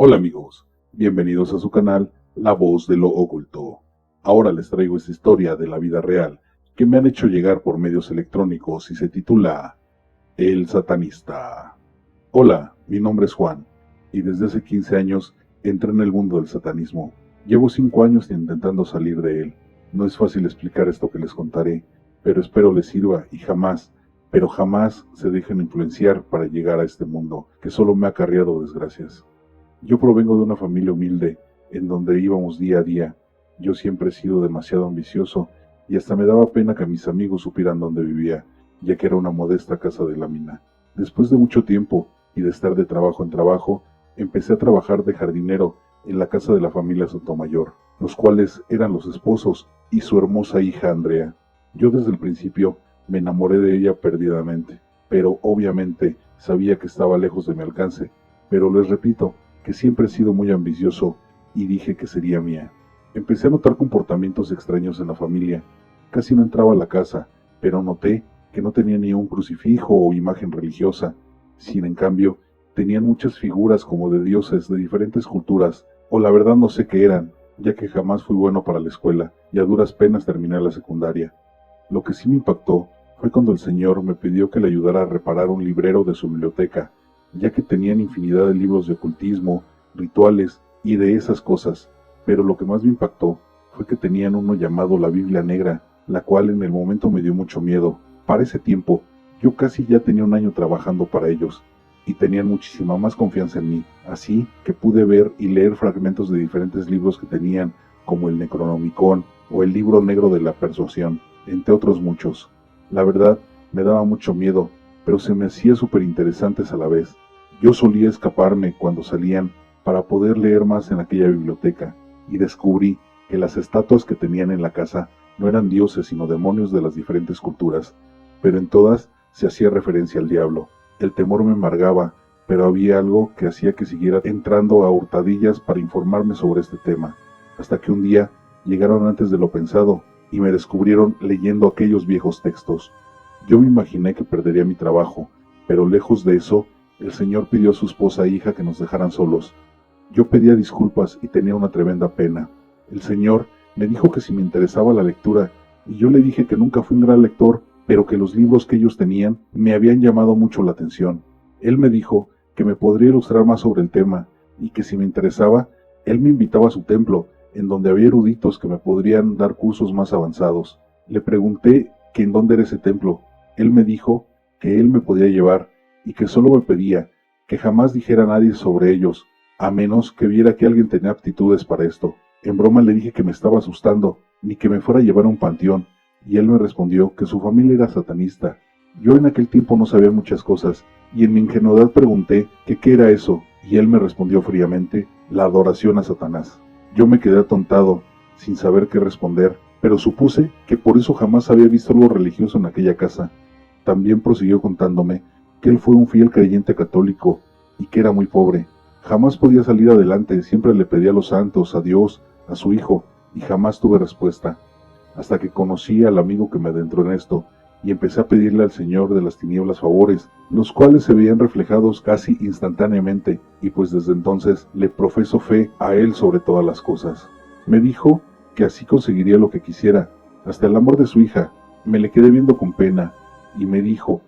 Hola amigos, bienvenidos a su canal La Voz de lo Oculto. Ahora les traigo esta historia de la vida real que me han hecho llegar por medios electrónicos y se titula El Satanista. Hola, mi nombre es Juan y desde hace 15 años entré en el mundo del satanismo. Llevo 5 años intentando salir de él. No es fácil explicar esto que les contaré, pero espero les sirva y jamás, pero jamás se dejen influenciar para llegar a este mundo que solo me ha acarreado desgracias. Yo provengo de una familia humilde, en donde íbamos día a día. Yo siempre he sido demasiado ambicioso, y hasta me daba pena que mis amigos supieran dónde vivía, ya que era una modesta casa de lámina. Después de mucho tiempo, y de estar de trabajo en trabajo, empecé a trabajar de jardinero en la casa de la familia Sotomayor, los cuales eran los esposos y su hermosa hija Andrea. Yo desde el principio me enamoré de ella perdidamente, pero obviamente sabía que estaba lejos de mi alcance. Pero les repito, que siempre he sido muy ambicioso y dije que sería mía. Empecé a notar comportamientos extraños en la familia. Casi no entraba a la casa, pero noté que no tenía ni un crucifijo o imagen religiosa. Sin en cambio, tenían muchas figuras como de dioses de diferentes culturas, o la verdad no sé qué eran, ya que jamás fui bueno para la escuela y a duras penas terminé la secundaria. Lo que sí me impactó fue cuando el señor me pidió que le ayudara a reparar un librero de su biblioteca, ya que tenían infinidad de libros de ocultismo, rituales y de esas cosas, pero lo que más me impactó fue que tenían uno llamado la Biblia Negra, la cual en el momento me dio mucho miedo. Para ese tiempo, yo casi ya tenía un año trabajando para ellos, y tenían muchísima más confianza en mí, así que pude ver y leer fragmentos de diferentes libros que tenían, como el Necronomicon o el Libro Negro de la Persuasión, entre otros muchos. La verdad, me daba mucho miedo, pero se me hacía súper interesantes a la vez. Yo solía escaparme cuando salían para poder leer más en aquella biblioteca, y descubrí que las estatuas que tenían en la casa no eran dioses sino demonios de las diferentes culturas, pero en todas se hacía referencia al diablo. El temor me embargaba, pero había algo que hacía que siguiera entrando a hurtadillas para informarme sobre este tema, hasta que un día llegaron antes de lo pensado y me descubrieron leyendo aquellos viejos textos. Yo me imaginé que perdería mi trabajo, pero lejos de eso, el señor pidió a su esposa e hija que nos dejaran solos. Yo pedía disculpas y tenía una tremenda pena. El señor me dijo que si me interesaba la lectura, y yo le dije que nunca fui un gran lector, pero que los libros que ellos tenían me habían llamado mucho la atención. Él me dijo que me podría ilustrar más sobre el tema, y que si me interesaba, él me invitaba a su templo, en donde había eruditos que me podrían dar cursos más avanzados. Le pregunté que en dónde era ese templo. Él me dijo que él me podía llevar, y que solo me pedía que jamás dijera a nadie sobre ellos, a menos que viera que alguien tenía aptitudes para esto. En broma le dije que me estaba asustando, ni que me fuera a llevar a un panteón, y él me respondió que su familia era satanista. Yo en aquel tiempo no sabía muchas cosas, y en mi ingenuidad pregunté que qué era eso, y él me respondió fríamente, la adoración a Satanás. Yo me quedé atontado, sin saber qué responder, pero supuse que por eso jamás había visto algo religioso en aquella casa. También prosiguió contándome que él fue un fiel creyente católico y que era muy pobre. Jamás podía salir adelante, siempre le pedía a los santos, a Dios, a su hijo, y jamás tuve respuesta. Hasta que conocí al amigo que me adentró en esto, y empecé a pedirle al Señor de las tinieblas favores, los cuales se veían reflejados casi instantáneamente, y pues desde entonces le profeso fe a él sobre todas las cosas. Me dijo que así conseguiría lo que quisiera, hasta el amor de su hija. Me le quedé viendo con pena, y me dijo,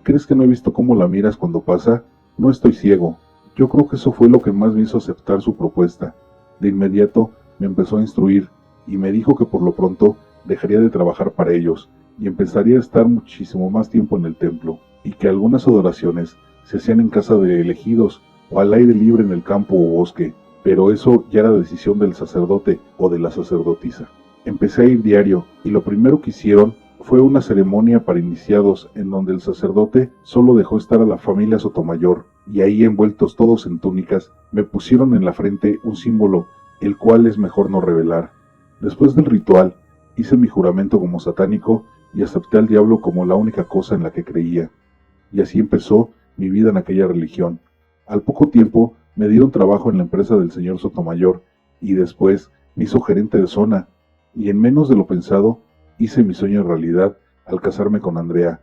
¿crees que no he visto cómo la miras cuando pasa? No estoy ciego. Yo creo que eso fue lo que más me hizo aceptar su propuesta. De inmediato me empezó a instruir y me dijo que por lo pronto dejaría de trabajar para ellos y empezaría a estar muchísimo más tiempo en el templo, y que algunas adoraciones se hacían en casa de elegidos o al aire libre en el campo o bosque, pero eso ya era decisión del sacerdote o de la sacerdotisa. Empecé a ir diario y lo primero que hicieron fue una ceremonia para iniciados en donde el sacerdote solo dejó estar a la familia Sotomayor, y ahí envueltos todos en túnicas, me pusieron en la frente un símbolo, el cual es mejor no revelar. Después del ritual, hice mi juramento como satánico y acepté al diablo como la única cosa en la que creía. Y así empezó mi vida en aquella religión. Al poco tiempo me dieron trabajo en la empresa del señor Sotomayor, y después me hizo gerente de zona, y en menos de lo pensado, hice mi sueño realidad al casarme con Andrea,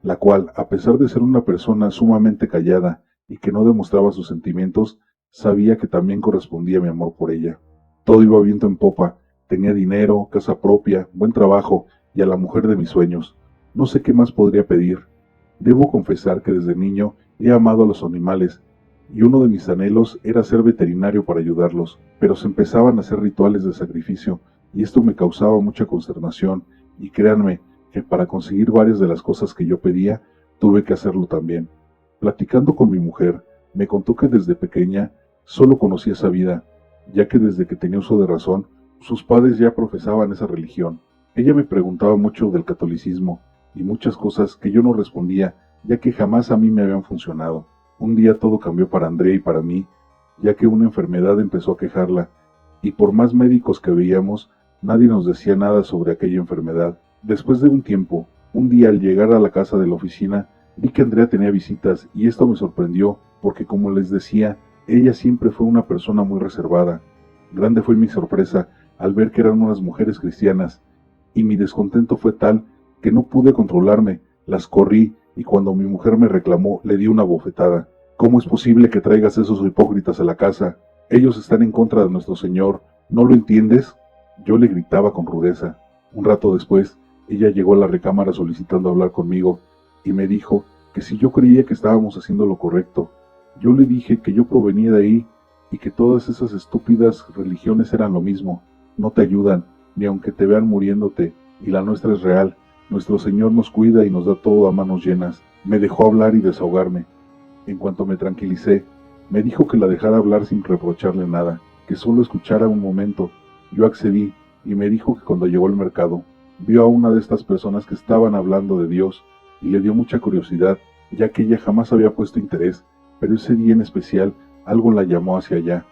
la cual, a pesar de ser una persona sumamente callada y que no demostraba sus sentimientos, sabía que también correspondía mi amor por ella. Todo iba viento en popa, tenía dinero, casa propia, buen trabajo y a la mujer de mis sueños. No sé qué más podría pedir. Debo confesar que desde niño he amado a los animales, y uno de mis anhelos era ser veterinario para ayudarlos, pero se empezaban a hacer rituales de sacrificio, y esto me causaba mucha consternación, y créanme que para conseguir varias de las cosas que yo pedía, tuve que hacerlo también. Platicando con mi mujer, me contó que desde pequeña solo conocía esa vida, ya que desde que tenía uso de razón, sus padres ya profesaban esa religión. Ella me preguntaba mucho del catolicismo, y muchas cosas que yo no respondía, ya que jamás a mí me habían funcionado. Un día todo cambió para Andrea y para mí, ya que una enfermedad empezó a quejarla, y por más médicos que veíamos, nadie nos decía nada sobre aquella enfermedad. Después de un tiempo, un día al llegar a la casa de la oficina, vi que Andrea tenía visitas, y esto me sorprendió, porque como les decía, ella siempre fue una persona muy reservada. Grande fue mi sorpresa al ver que eran unas mujeres cristianas, y mi descontento fue tal que no pude controlarme, las corrí y cuando mi mujer me reclamó le di una bofetada. ¿Cómo es posible que traigas esos hipócritas a la casa? Ellos están en contra de nuestro Señor, ¿no lo entiendes? Yo le gritaba con rudeza. Un rato después, ella llegó a la recámara solicitando hablar conmigo y me dijo que si yo creía que estábamos haciendo lo correcto. Yo le dije que yo provenía de ahí y que todas esas estúpidas religiones eran lo mismo, no te ayudan, ni aunque te vean muriéndote, y la nuestra es real. Nuestro Señor nos cuida y nos da todo a manos llenas. Me dejó hablar y desahogarme. En cuanto me tranquilicé, me dijo que la dejara hablar sin reprocharle nada, que solo escuchara un momento. Yo accedí y me dijo que cuando llegó al mercado, vio a una de estas personas que estaban hablando de Dios y le dio mucha curiosidad, ya que ella jamás había puesto interés, pero ese día en especial algo la llamó hacia allá.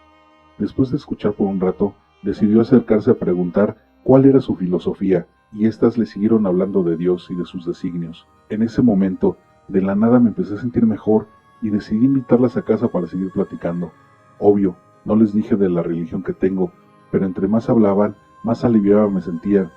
Después de escuchar por un rato, decidió acercarse a preguntar cuál era su filosofía, y éstas le siguieron hablando de Dios y de sus designios. En ese momento, de la nada me empecé a sentir mejor y decidí invitarlas a casa para seguir platicando. Obvio, no les dije de la religión que tengo, pero entre más hablaban, más aliviada me sentía.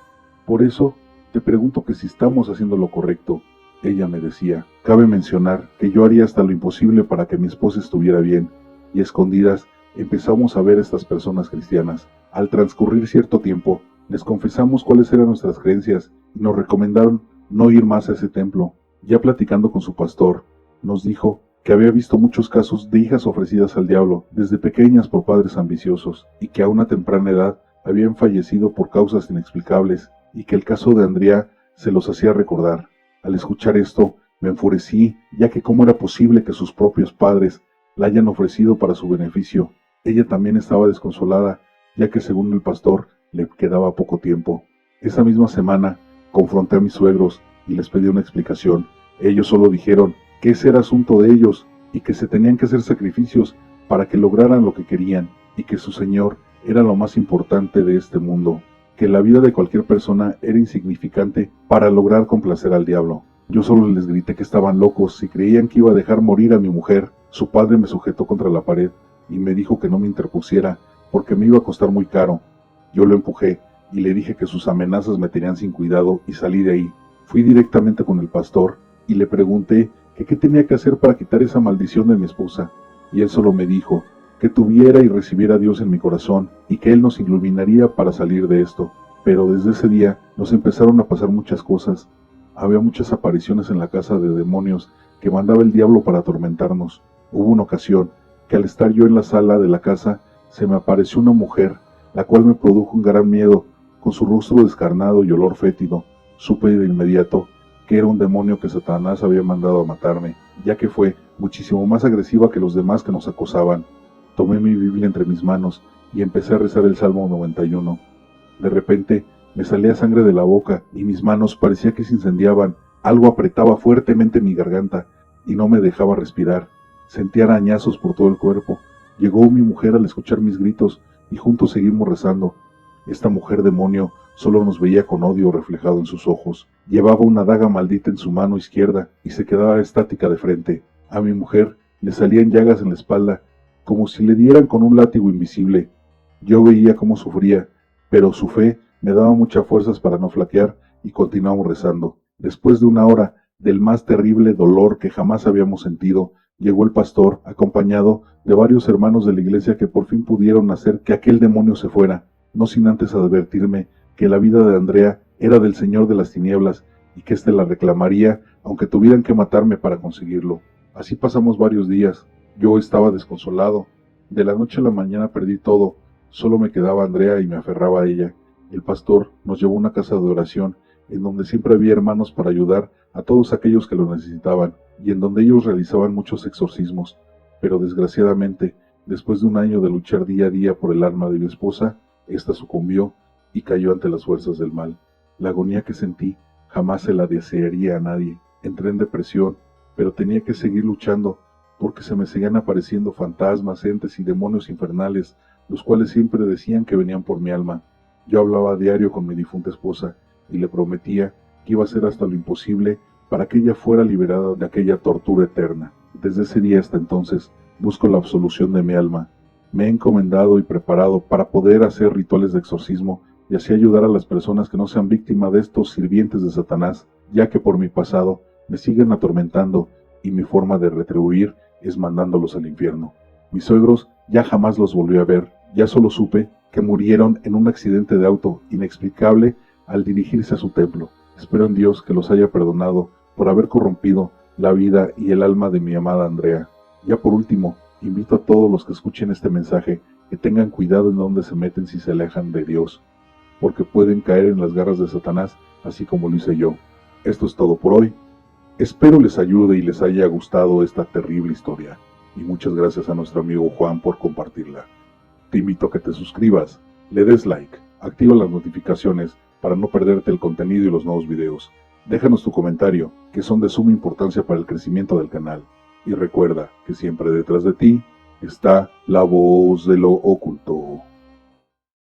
Por eso, te pregunto que si estamos haciendo lo correcto. Ella me decía, cabe mencionar que yo haría hasta lo imposible para que mi esposa estuviera bien, y a escondidas empezamos a ver a estas personas cristianas. Al transcurrir cierto tiempo, les confesamos cuáles eran nuestras creencias y nos recomendaron no ir más a ese templo. Ya platicando con su pastor, nos dijo que había visto muchos casos de hijas ofrecidas al diablo desde pequeñas por padres ambiciosos y que a una temprana edad habían fallecido por causas inexplicables y que el caso de Andrea se los hacía recordar. Al escuchar esto, me enfurecí, ya que cómo era posible que sus propios padres la hayan ofrecido para su beneficio. Ella también estaba desconsolada, ya que según el pastor le quedaba poco tiempo. Esa misma semana confronté a mis suegros y les pedí una explicación. Ellos solo dijeron que ese era asunto de ellos y que se tenían que hacer sacrificios para que lograran lo que querían y que su Señor era lo más importante de este mundo, que la vida de cualquier persona era insignificante para lograr complacer al diablo. Yo solo les grité que estaban locos si creían que iba a dejar morir a mi mujer. Su padre me sujetó contra la pared y me dijo que no me interpusiera porque me iba a costar muy caro. Yo lo empujé y le dije que sus amenazas me tenían sin cuidado y salí de ahí. Fui directamente con el pastor y le pregunté que qué tenía que hacer para quitar esa maldición de mi esposa, y él solo me dijo que tuviera y recibiera a Dios en mi corazón y que Él nos iluminaría para salir de esto. Pero desde ese día nos empezaron a pasar muchas cosas. Había muchas apariciones en la casa de demonios que mandaba el diablo para atormentarnos. Hubo una ocasión que al estar yo en la sala de la casa se me apareció una mujer, la cual me produjo un gran miedo, con su rostro descarnado y olor fétido. Supe de inmediato que era un demonio que Satanás había mandado a matarme, ya que fue muchísimo más agresiva que los demás que nos acosaban. Tomé mi Biblia entre mis manos y empecé a rezar el Salmo 91. De repente me salía sangre de la boca y mis manos parecía que se incendiaban. Algo apretaba fuertemente mi garganta y no me dejaba respirar. Sentía arañazos por todo el cuerpo. Llegó mi mujer al escuchar mis gritos y juntos seguimos rezando. Esta mujer demonio solo nos veía con odio reflejado en sus ojos. Llevaba una daga maldita en su mano izquierda y se quedaba estática de frente. A mi mujer le salían llagas en la espalda, como si le dieran con un látigo invisible. Yo veía cómo sufría, pero su fe me daba muchas fuerzas para no flaquear y continuamos rezando. Después de una hora del más terrible dolor que jamás habíamos sentido, Llegó el pastor, acompañado de varios hermanos de la iglesia que por fin pudieron hacer que aquel demonio se fuera, no sin antes advertirme que la vida de Andrea era del Señor de las tinieblas y que éste la reclamaría aunque tuvieran que matarme para conseguirlo. Así pasamos varios días. Yo estaba desconsolado. De la noche a la mañana perdí todo. Solo me quedaba Andrea y me aferraba a ella. El pastor nos llevó a una casa de oración, en donde siempre había hermanos para ayudar a todos aquellos que lo necesitaban, y en donde ellos realizaban muchos exorcismos. Pero desgraciadamente, después de un año de luchar día a día por el alma de mi esposa, ésta sucumbió y cayó ante las fuerzas del mal. La agonía que sentí jamás se la desearía a nadie. Entré en depresión, pero tenía que seguir luchando, porque se me seguían apareciendo fantasmas, entes y demonios infernales, los cuales siempre decían que venían por mi alma. Yo hablaba a diario con mi difunta esposa, y le prometía que iba a hacer hasta lo imposible para que ella fuera liberada de aquella tortura eterna. Desde ese día hasta entonces, busco la absolución de mi alma. Me he encomendado y preparado para poder hacer rituales de exorcismo y así ayudar a las personas que no sean víctimas de estos sirvientes de Satanás, ya que por mi pasado me siguen atormentando y mi forma de retribuir es mandándolos al infierno. Mis suegros ya jamás los volví a ver, ya solo supe que murieron en un accidente de auto inexplicable al dirigirse a su templo. Espero en Dios que los haya perdonado por haber corrompido la vida y el alma de mi amada Andrea. Ya por último, invito a todos los que escuchen este mensaje que tengan cuidado en dónde se meten si se alejan de Dios, porque pueden caer en las garras de Satanás, así como lo hice yo. Esto es todo por hoy. Espero les ayude y les haya gustado esta terrible historia, y muchas gracias a nuestro amigo Juan por compartirla. Te invito a que te suscribas, le des like, activa las notificaciones para no perderte el contenido y los nuevos videos. Déjanos tu comentario, que son de suma importancia para el crecimiento del canal. Y recuerda que siempre detrás de ti está la voz de lo oculto.